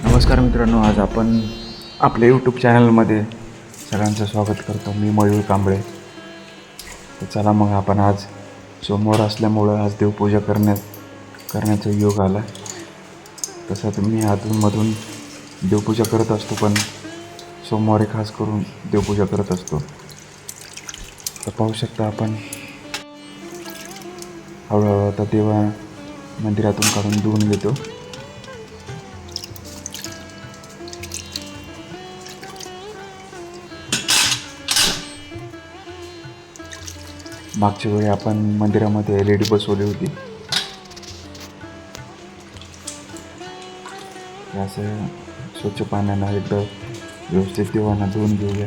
नमस्कार मित्रांनो, आज आपण आपल्या यूट्यूब चॅनलमध्ये सगळ्यांचं स्वागत करतो. मी मयूर कांबळे. तर चला मग आपण आज सोमवार असल्यामुळं आज देवपूजा करण्याचा योग आला. तसं तर मी अधूनमधून देवपूजा करत असतो, पण सोमवारी खास करून देवपूजा करत असतो. तर पाहू शकता आपण हळूहळू आता देवा मंदिरातून काढून धुवून घेतो. मागच्या वेळी आपण मंदिरामध्ये LED बसवली होती. असं स्वच्छ पाण्यानं एकदा व्यवस्थित देवांना धुवून घेऊया.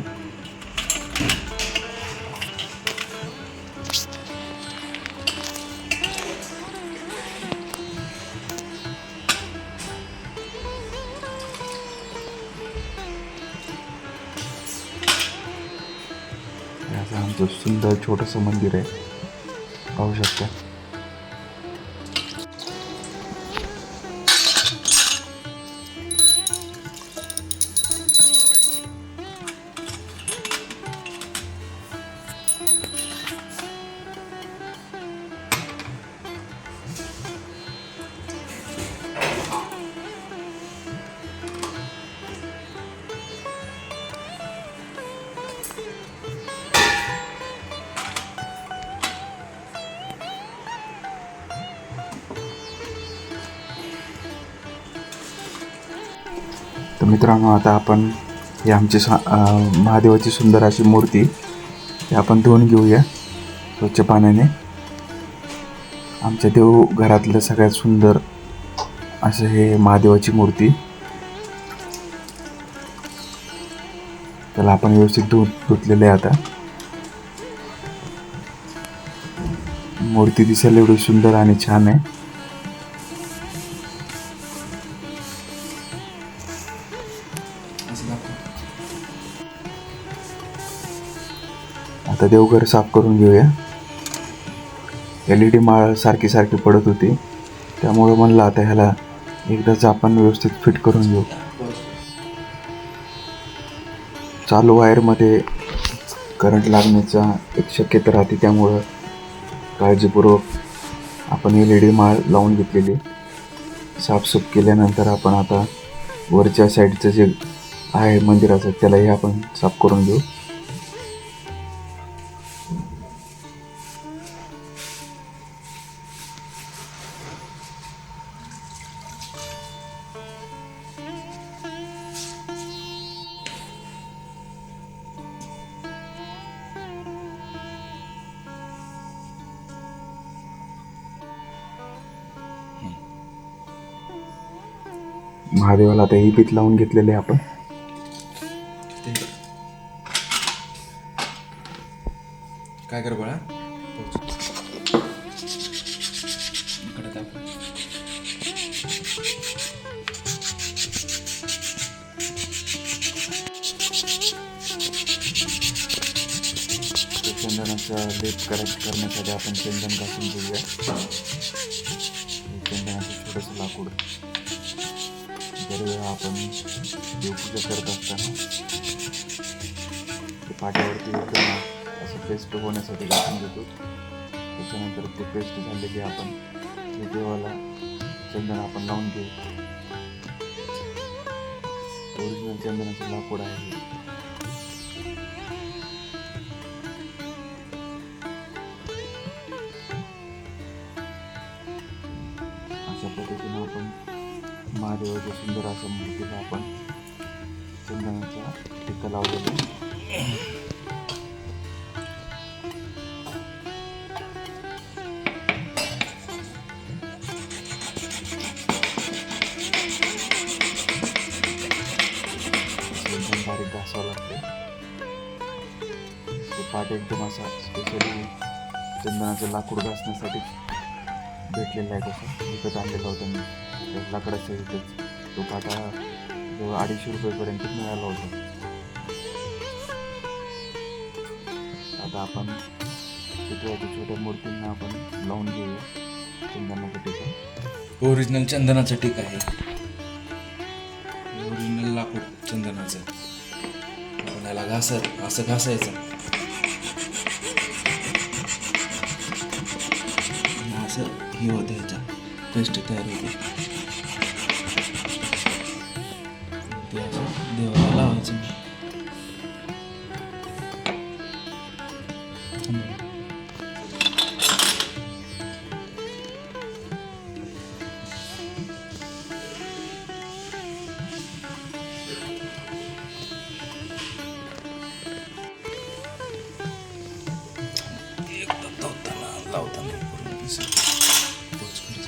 असं आमचं सुंदर छोटंसं मंदिर आहे, पाहू शकता. तर मित्रांनो, आता आपण ही आमची महादेवाची सुंदर अशी मूर्ती ही आपण धुवून घेऊया स्वच्छ पाण्याने. आमच्या देव घरातलं सगळ्यात सुंदर असं हे महादेवाची मूर्ती. त्याला आपण व्यवस्थित धुतलेलं आहे. आता मूर्ती दिसायला एवढी सुंदर आणि छान आहे. आता देवघर साफ करून घेऊया. LED माळ सारखी पडत होती, त्यामुळे म्हणलं आता ह्याला एकदाच आपण व्यवस्थित फिट करून घेऊ. चालू वायरमध्ये करंट लागण्याचा एक शक्यता राहते, त्यामुळं काळजीपूर्वक आपण LED माळ लावून घेतलेली. साफसूफ केल्यानंतर आपण आता वरच्या साईडचं जे आहे मंदिराचं त्यालाही आपण साफ करून घेऊ. महादेवाला आता ही पीठ लावून घेतलेले आपण. काय कर बाळा, चंदनाचा लेप करण्यासाठी आपण चंदन घासून घेऊया. चंदनाचं छोटंसं लाकूड दरवेळा आपण देवपूजा करत असताना ते पाट्यावरती एकदम असं पेस्ट होण्यासाठी घासून घेतो. त्याच्यानंतर ते पेस्ट झालेली आपण ते देवाला चंदन आपण लावून घेऊ. ओरिजिनल चंदनाचं लाकूड आहे. अशा पद्धतीने आपण महादेवाच्या सुंदर अशा मूर्तीला आपण चंदनाचा टिक्का लावलेला आहे. एकदम बारीक घासावं लागतं. ते पाट एकदम असा स्पेशली चंदनाचं लाकूड घासण्यासाठी भेटलेला आहे. तसं विकत आणलेला होता मी. लाकडाच्या इथंच तो पाटा जवळ 250 रुपयेपर्यंत मिळाला होता. आता आपण छोट्या मूर्तींना आपण लावून घेऊया चंदनाचा टिका. ओरिजिनल चंदनाचं टीक आहे. चंदनाचं. आपण याला असं घासायचं आणि असं हे होतं, ह्याच्या पेस्ट तयार होते. ते असं देवाला लावायचं. लावताना पूर्ण दिसेल. तोच खर्च.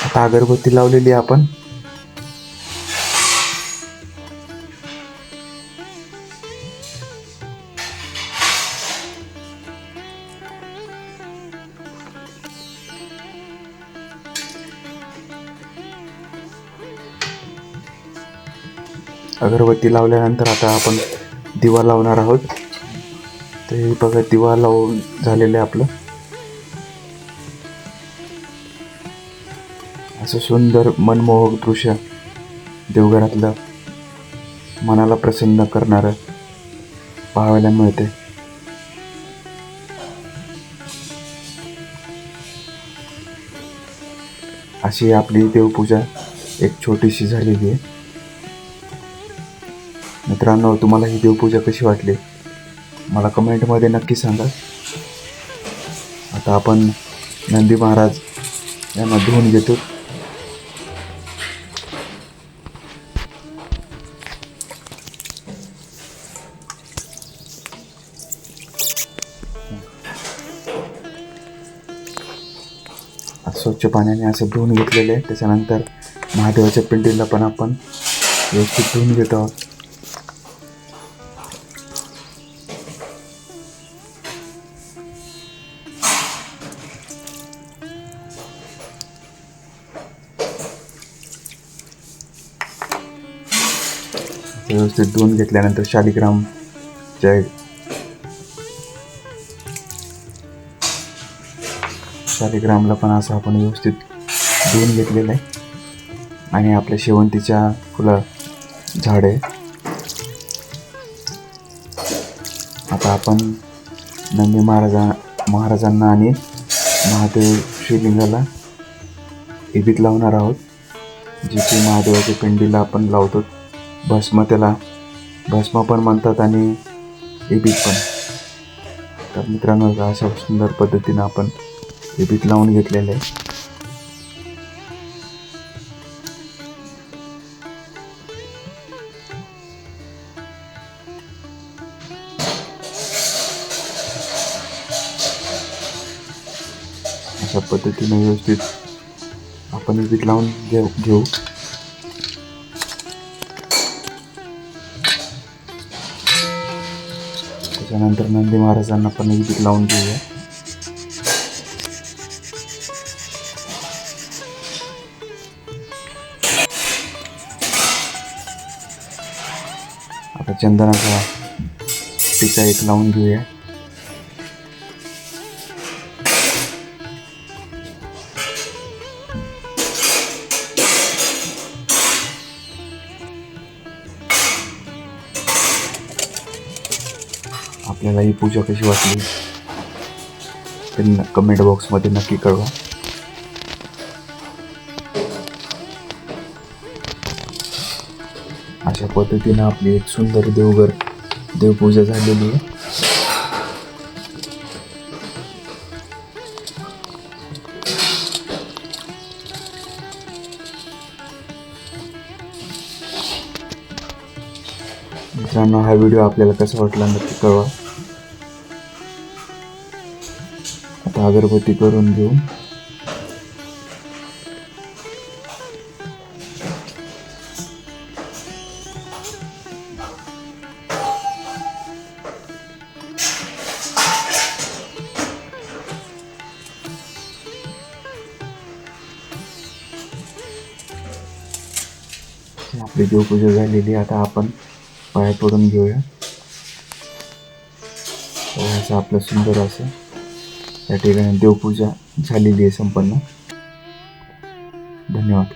आता अगरबत्ती लावलेली आपण. अगरबत्ती लावल्यानंतर आता आपण दिवा लावणार आहोत. ते बघा, दिवा लावून झालेलं आहे आपलं. असं सुंदर मनमोहक दृश्य देवघरातलं मनाला प्रसन्न करणारं पाहायला मिळते. अशी आपली देवपूजा एक छोटीशी झालेली आहे. मित्रांनो, तुम्हाला ही देवपूजा कशी वाटली मला कमेंटमध्ये नक्की सांगा. आता आपण नंदी महाराज यांना धुवून घेतो. स्वच्छ पाण्याने असं धुवून घेतलेलं आहे. त्याच्यानंतर महादेवाच्या पिंडीला पण आपण व्यवस्थित धुवून घेत आहोत. व्यवस्थित धुवून घेतल्यानंतर शालिग्रामला पण असं आपण व्यवस्थित धुवून घेतलेलं आहे. आणि आपल्या शेवंतीच्या फुलं झाड आहे. आता आपण नंदी महाराजांना आणि महादेव शिवलिंगाला इबीत लावणार आहोत, जी की महादेवाच्या पिंडीला आपण लावतो. त्याला भस्म पण म्हणतात आणि इबीत पण. तर मित्रांनो, अशा सुंदर पद्धतीनं आपण हे पीठ लावून घेतलेलं आहे. अशा पद्धतीने व्यवस्थित आपण हे पीठ लावून घेऊ. त्याच्यानंतर नंदी महाराजांना पण हे पीठ लावून घेऊया. आता चंदनाचा टीका एक लावून घेऊया. आपल्याला ही पूजा कशी वाटली ते कमेंट बॉक्समध्ये नक्की कळवा. अशा पद्धतीने आपली एक सुंदर देवपूजा झालेली आहे. मित्रांनो, हा व्हिडिओ आपल्याला कसा वाटला नक्की कळवा. आता अगरबत्ती करून घेऊ. आपली देवपूजा झालेली. आता आपण पाया पडून घेऊया. असं आपलं सुंदर असं या ठिकाणी देवपूजा झालेली आहे संपन्न. धन्यवाद.